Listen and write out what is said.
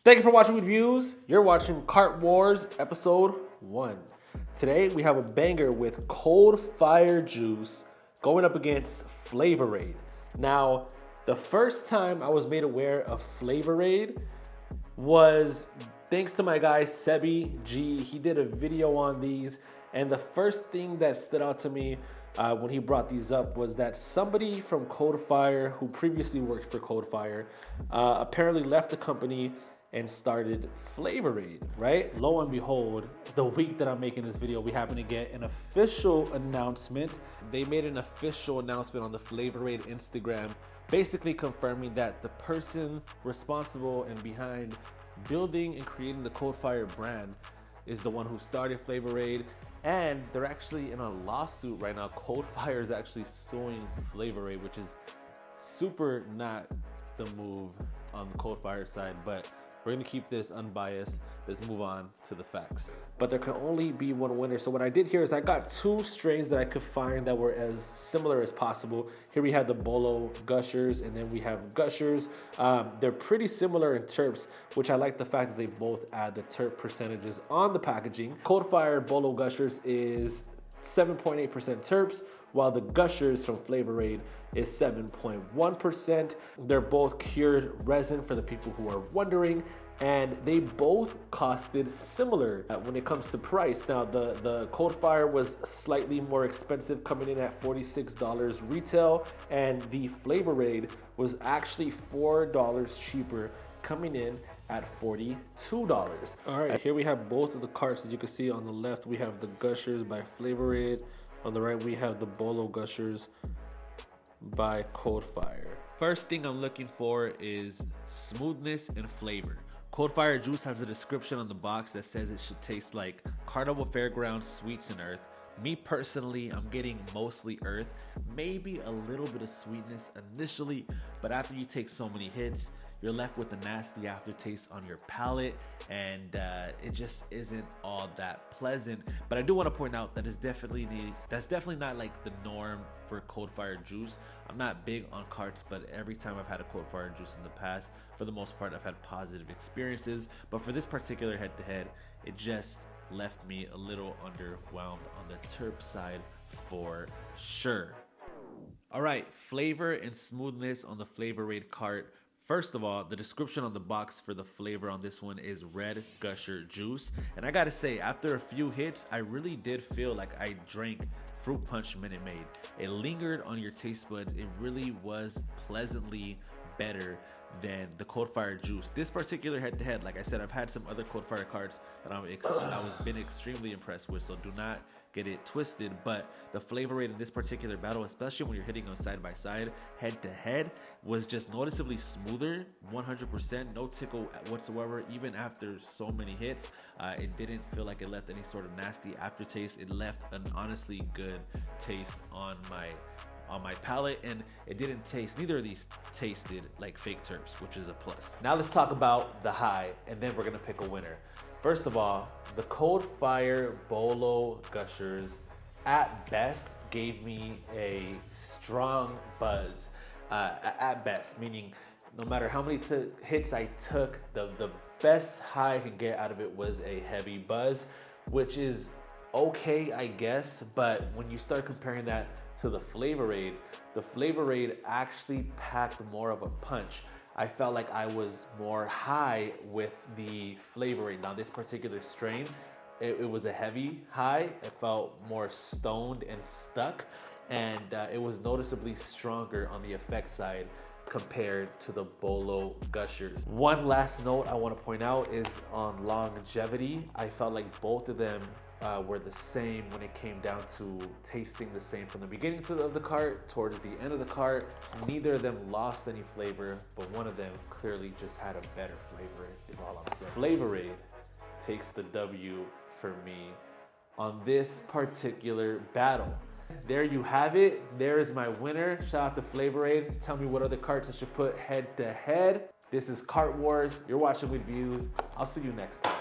Thank you for watching Reviews. You're watching Cart Wars Episode 1. Today we have a banger with Cold Fire Juice going up against Flavorade. Now, the first time I was made aware of Flavorade was thanks to my guy Sebi G. He did a video on these, and the first thing that stood out to me when he brought these up was that somebody from Cold Fire, who previously worked for Cold Fire, apparently left the company and started Flavorade, right? Lo and behold, the week that I'm making this video, we happen to get an official announcement. They made an official announcement on the Flavorade Instagram, basically confirming that the person responsible and behind building and creating the Cold Fire brand is the one who started Flavorade, and they're actually in a lawsuit right now. Cold Fire is actually suing Flavorade, which is super not the move on the Cold Fire side, but we're gonna keep this unbiased. Let's move on to the facts. But there can only be one winner. So what I did here is I got two strains that I could find that were as similar as possible. Here we have the Bolo Gushers, and then we have Gushers. They're pretty similar in terps, which I like the fact that they both add the terp percentages on the packaging. Cold Fire Bolo Gushers is 7.8% terps, while the Gushers from Flavorade is 7.1%. They're both cured resin for the people who are wondering, and they both costed similar when it comes to price. Now, the Cold Fire was slightly more expensive, coming in at $46 retail, and the Flavorade was actually $4 cheaper, coming in at $42. All right, here we have both of the carts. As you can see on the left, we have the Gushers by Flavorade. On the right, we have the Bolo Gushers by Cold Fire. First thing I'm looking for is smoothness and flavor. Cold Fire Juice has a description on the box that says it should taste like Carnival Fairgrounds Sweets and Earth. Me personally, I'm getting mostly earth, maybe a little bit of sweetness initially, but after you take so many hits, you're left with a nasty aftertaste on your palate, and it just isn't all that pleasant. But I do want to point out that that's definitely not like the norm for Cold Fire Juice. I'm not big on carts, but every time I've had a Cold Fire Juice in the past, for the most part, I've had positive experiences. But for this particular head-to-head, it just left me a little underwhelmed on the terp side for sure. All right, flavor and smoothness on the Flavorade cart. First of all, the description on the box for the flavor on this one is red gusher juice. And I gotta say, after a few hits, I really did feel like I drank Fruit Punch Minute Maid. It lingered on your taste buds. It really was pleasantly better than the Cold Fire Juice. This particular head-to-head, like I said, I've had some other Cold Fire carts that I was been extremely impressed with, so do not get it twisted. But the Flavorade in this particular battle, especially when you're hitting them side by side, head-to-head, was just noticeably smoother, 100%, no tickle whatsoever. Even after so many hits, it didn't feel like it left any sort of nasty aftertaste. It left an honestly good taste on my palate, and it didn't taste, neither of these tasted like fake terps, which is a plus. Now let's talk about the high, and then we're gonna pick a winner. First of all, the Cold Fire Bolo Gushers at best gave me a strong buzz, at best, meaning no matter how many hits I took, the best high I can get out of it was a heavy buzz, which is okay, I guess. But when you start comparing that to the Flavorade actually packed more of a punch. I felt like I was more high with the Flavorade. Now this particular strain, it was a heavy high. It felt more stoned and stuck, and it was noticeably stronger on the effect side compared to the Bolo Gushers. One last note I want to point out is on longevity. I felt like both of them were the same when it came down to tasting the same from the beginning of the cart towards the end of the cart. Neither of them lost any flavor, but one of them clearly just had a better flavor, is all I'm saying. Flavorade takes the W for me on this particular battle. There you have it. There is my winner. Shout out to Flavorade. Tell me what other carts I should put head to head. This is Cart Wars. You're watching With Views. I'll see you next time.